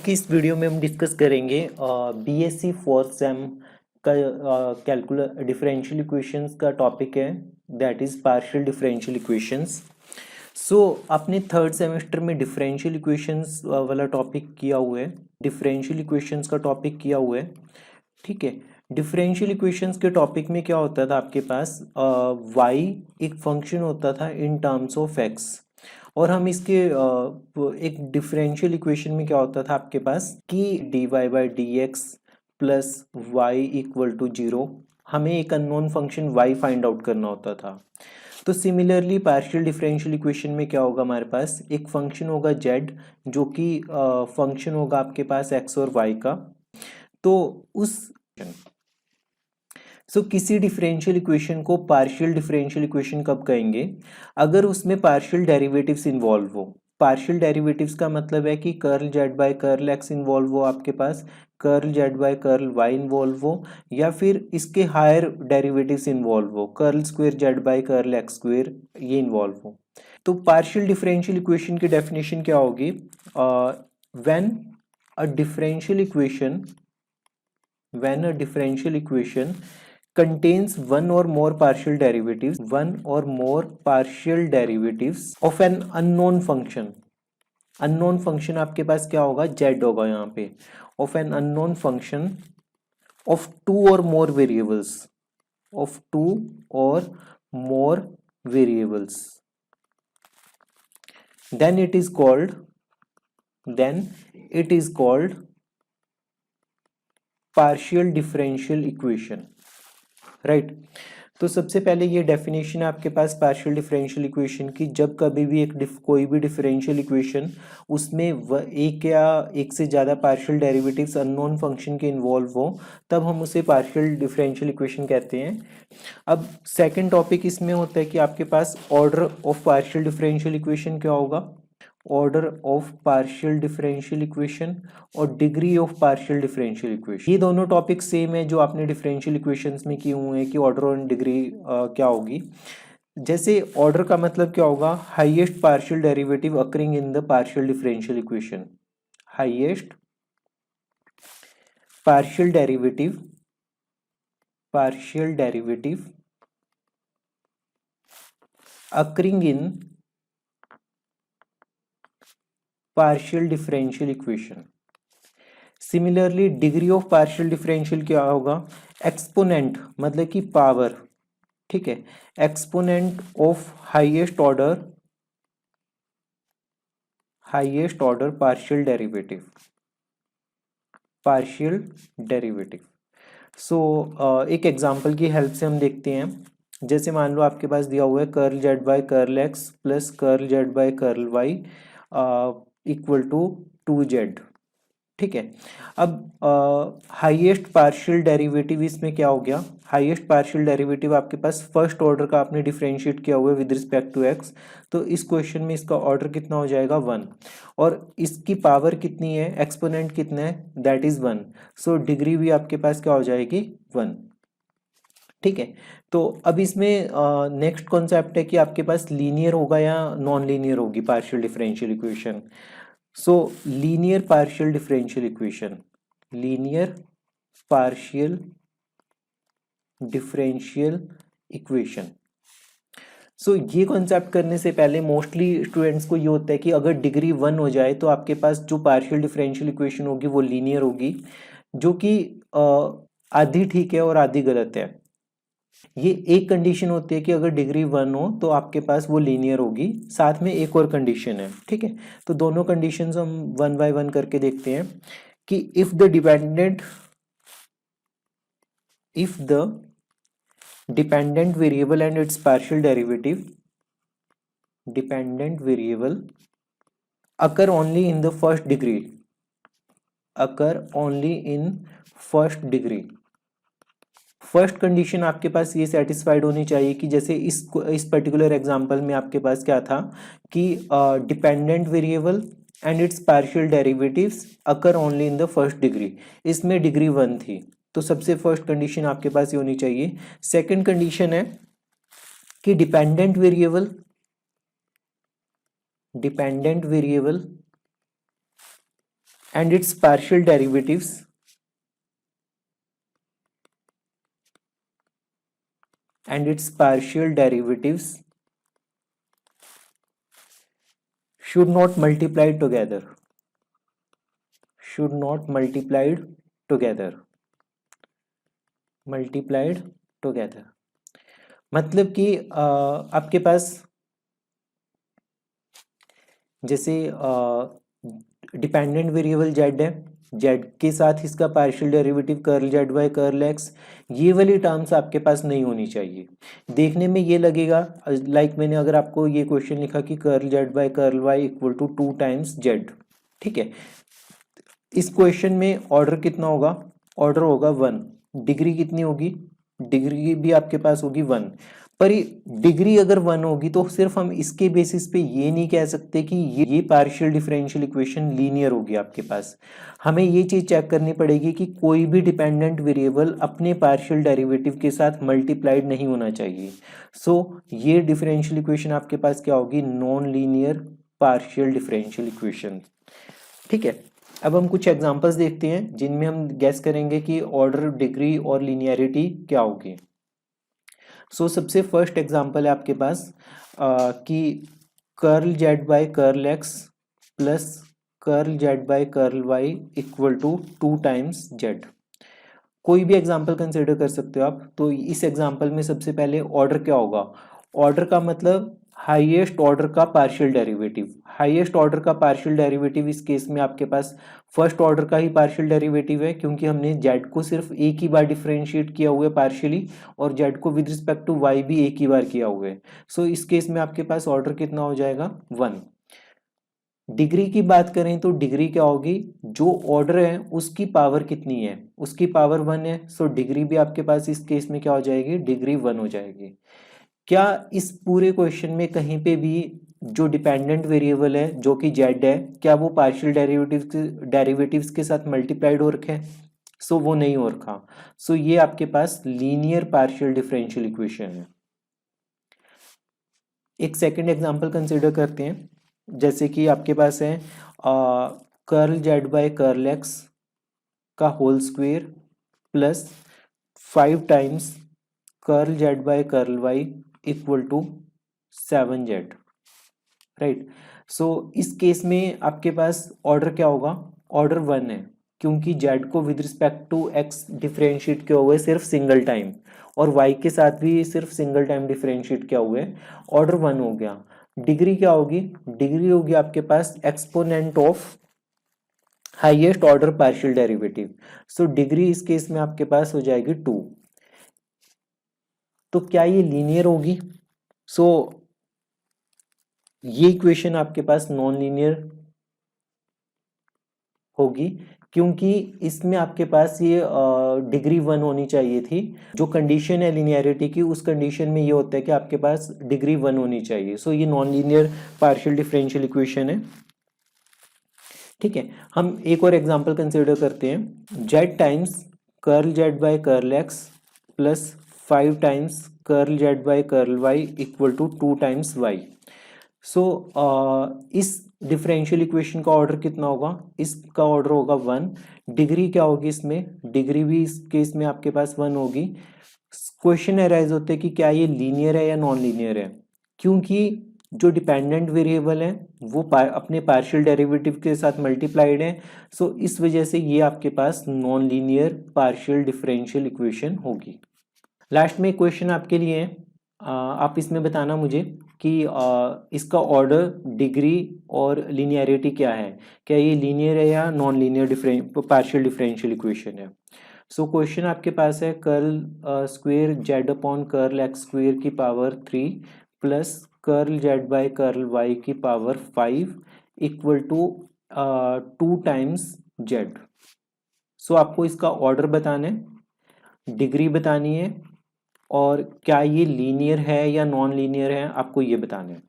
की इस वीडियो में हम डिस्कस करेंगे बीएससी फोर्थ सेम का कैलकुलस डिफरेंशियल इक्वेशंस का टॉपिक है, that is partial differential equations. So आपने थर्ड सेमेस्टर में डिफरेंशियल इक्वेशंस वाला टॉपिक किया हुआ है, डिफरेंशियल इक्वेशंस का टॉपिक किया हुआ है, ठीक है। डिफरेंशियल इक्वेशंस के टॉपिक में क्या होता था आपके पास, y एक फंक्शन होता था इन टर्म्स ऑफ x, और हम इसके एक डिफरेंशियल इक्वेशन में क्या होता था आपके पास कि dy by d x plus y equal to zero, हमें एक unknown function y find out करना होता था। तो सिमिलरली पार्शियल डिफरेंशियल इक्वेशन में क्या होगा, हमारे पास एक फंक्शन होगा z जो कि फंक्शन होगा आपके पास x और y का। तो उस किसी डिफरेंशियल इक्वेशन को पार्शियल डिफरेंशियल इक्वेशन कब कहेंगे, अगर उसमें पार्शियल डेरिवेटिव्स इन्वॉल्व हो। पार्शियल डेरिवेटिव्स का मतलब है कि curl Z by curl X involve हो, आपके पास curl Z by curl Y involve हो, या फिर इसके हायर डेरिवेटिव्स इन्वॉल्व हो, curl square Z by curl X square ये इन्वॉल्व हो। तो पार्शियल डिफरेंशियल इक्वेशन की डेफिनेशन क्या होगी, when a differential equation contains one or more partial derivatives of an unknown function। unknown function आपके पास क्या होगा, z होगा यहाँ पे, of an unknown function of two or more variables, then it is called partial differential equation, right. तो सबसे पहले ये डेफिनेशन है आपके पास पार्शियल डिफरेंशियल इक्वेशन की, जब कभी भी कोई भी डिफरेंशियल इक्वेशन उसमें एक या एक से ज़्यादा पार्शियल डेरिवेटिव्स अननोन फंक्शन के इन्वॉल्व हो, तब हम उसे पार्शियल डिफरेंशियल इक्वेशन कहते हैं। अब सेकंड टॉपिक इसमें होता है कि आपके पास order of partial differential equation क्या होगा, order of partial differential equation और degree of partial differential equation. ये दोनों टॉपिक सेम है जो आपने डिफरेंशियल इक्वेशंस में किए हुए हैं कि ऑर्डर और डिग्री क्या होगी। जैसे ऑर्डर का मतलब क्या होगा, highest partial derivative occurring in the partial differential equation, highest partial derivative occurring in partial differential equation. Similarly degree of partial differential क्या होगा, एक्सपोनेंट मतलब कि पावर, ठीक है, exponent of highest order partial derivative. So एक example की help से हम देखते हैं। जैसे मान लो आपके पास दिया हुआ है curl Z by curl x plus curl Z by curl Y equal to 2z, ठीक है। अब हाईएस्ट पार्शियल डेरिवेटिव इसमें क्या हो गया, हाईएस्ट पार्शियल डेरिवेटिव आपके पास फर्स्ट ऑर्डर का आपने डिफरेंशिएट किया हुआ है विद रिस्पेक्ट टू एक्स, तो इस क्वेश्चन में इसका ऑर्डर कितना हो जाएगा 1, और इसकी पावर कितनी है, एक्सपोनेंट कितना है, दैट इज 1। सो डिग्री भी आपके पास क्या हो जाएगी 1, ठीक है। तो अब इसमें नेक्स्ट कॉन्सेप्ट है कि आपके पास लीनियर होगा या नॉन लीनियर होगी partial differential equation. So linear partial differential equation. So ये कॉन्सेप्ट करने से पहले मोस्टली स्टूडेंट्स को ये होता है कि अगर डिग्री 1 हो जाए तो आपके पास जो पार्शियल डिफरेंशियल इक्वेशन होगी वो लीनियर होगी, जो कि आधी ठीक है और आधी गलत है। ये एक कंडीशन होती है कि अगर डिग्री 1 हो तो आपके पास वो लीनियर होगी, साथ में एक और कंडीशन है, ठीक है। तो दोनों कंडीशंस हम वन बाय वन करके देखते हैं कि if the dependent variable and it's partial derivative occur only in the first degree, first condition आपके पास ये सेटिस्फाइड होनी चाहिए कि जैसे इस पर्टिकुलर एग्जांपल में आपके पास क्या था कि dependent variable and it's partial derivatives occur only in the first degree, इसमें डिग्री 1 थी, तो सबसे फर्स्ट कंडीशन आपके पास ये होनी चाहिए। सेकंड कंडीशन है कि dependent variable and its partial derivatives should not multiplied together, multiplied together। मतलब कि आपके पास जैसे डिपेंडेंट वेरिएबल जेड है, जेड के साथ इसका partial derivative curl z y curl x, ये वाली टर्म्स आपके पास नहीं होनी चाहिए। देखने में ये लगेगा लाइक मैंने अगर आपको ये क्वेश्चन लिखा कि curl Z by curl Y equal to 2 times z, ठीक है, इस क्वेश्चन में ऑर्डर कितना होगा, ऑर्डर होगा 1, डिग्री कितनी होगी, डिग्री भी आपके पास होगी 1। पर डिग्री अगर 1 होगी तो सिर्फ हम इसके बेसिस पे ये नहीं कह सकते कि ये पार्शियल डिफरेंशियल इक्वेशन लीनियर होगी आपके पास। हमें ये चीज चेक करनी पड़ेगी कि कोई भी डिपेंडेंट वेरिएबल अपने पार्शियल डेरिवेटिव के साथ मल्टीप्लाइड नहीं होना चाहिए। सो ये डिफरेंशियल इक्वेशन आपके पास क्या होगी, non linear partial differential equation. ठीक है, अब हम कुछ एग्जांपल्स देखते हैं जिनमें हम गैस करेंगे कि ऑर्डर, डिग्री और लीनियरिटी क्या होगी। सो सबसे फर्स्ट एग्जांपल है आपके पास कि curl Z by curl x plus curl Z by curl Y equal to 2 times z. कोई भी एग्जांपल कंसिडर कर सकते हो आप। तो इस एग्जांपल में सबसे पहले ऑर्डर क्या होगा, ऑर्डर का मतलब हाईएस्ट ऑर्डर का पार्शियल डेरिवेटिव। हाईएस्ट ऑर्डर का पार्शियल डेरिवेटिव इस केस में आपके पास फर्स्ट ऑर्डर का ही पार्शियल डेरिवेटिव है, क्योंकि हमने जेड को सिर्फ एक ही बार डिफरेंशिएट किया हुआ है पार्शियली, और जेड को विद रिस्पेक्ट टू वाई भी एक ही बार किया हुआ है। सो इस केस में आपके पास ऑर्डर कितना हो जाएगा, 1। डिग्री की बात करें तो डिग्री क्या होगी, जो ऑर्डर है उसकी पावर कितनी है, उसकी पावर 1 है। सो डिग्री भी आपके पास इस केस में क्या हो जाएगी, डिग्री 1 हो जाएगी। क्या इस पूरे क्वेश्चन में कहीं पे भी जो डिपेंडेंट वेरिएबल है जो कि जेड है, क्या वो पार्शियल डेरिवेटिव्स के साथ मल्टीप्लाइड हो रखे हैं? सो वो नहीं हो रखा। सो ये आपके पास लीनियर पार्शियल डिफरेंशियल इक्वेशन है। एक सेकंड एग्जांपल कंसिडर करते हैं, जैसे कि आपके पास है curl Z by curl X का whole square plus 5 times curl Z by curl Y equal to 7z, right. So इस केस में आपके पास ऑर्डर क्या होगा, ऑर्डर 1 है, क्योंकि जेड को with respect to x differentiate किया हुआ है सिर्फ सिंगल टाइम, और वाई के साथ भी सिर्फ सिंगल टाइम डिफरेंशिएट किया हुआ है, ऑर्डर 1 हो गया। डिग्री क्या होगी, डिग्री होगी आपके पास exponent of highest order partial derivative. So degree इस केस में आपके पास हो जाएगी 2। तो क्या ये लीनियर होगी? सो ये इक्वेशन आपके पास नॉन लीनियर होगी, क्योंकि इसमें आपके पास ये डिग्री 1 होनी चाहिए थी। जो कंडीशन है लीनियरिटी की, उस कंडीशन में ये होता है कि आपके पास डिग्री 1 होनी चाहिए। सो ये non linear partial differential equation है। ठीक है, हम एक और एग्जांपल कंसिडर करते हैं, Z times curl Z by curl x plus 5 times curl Z by curl Y equal to 2 times Y. So इस डिफरेंशियल इक्वेशन का ऑर्डर कितना होगा, इसका ऑर्डर होगा 1। डिग्री क्या होगी इसमें, डिग्री भी इस केस में आपके पास 1 होगी। क्वेश्चन अराइज होते हैं कि क्या ये लीनियर है या नॉन लीनियर है, क्योंकि जो डिपेंडेंट वेरिएबल है वो अपने पार्शियल डेरिवेटिव के साथ मल्टीप्लाइड है। सो इस वजह से ये आपके पास non linear partial differential equation होगी। लास्ट में क्वेश्चन आपके लिए है, आप इसमें बताना मुझे कि इसका ऑर्डर, डिग्री और लीनियरिटी क्या है, क्या ये लीनियर है या non linear partial differential equation है। सो क्वेश्चन आपके पास है curl square Z upon curl X square की power 3 plus curl Z by curl Y की power 5 equal to 2 times Z. So आपको इसका ऑर्डर बताना है, डिग्री बतानी है, और क्या ये लीनियर है या नॉन लीनियर है आपको ये बताना है।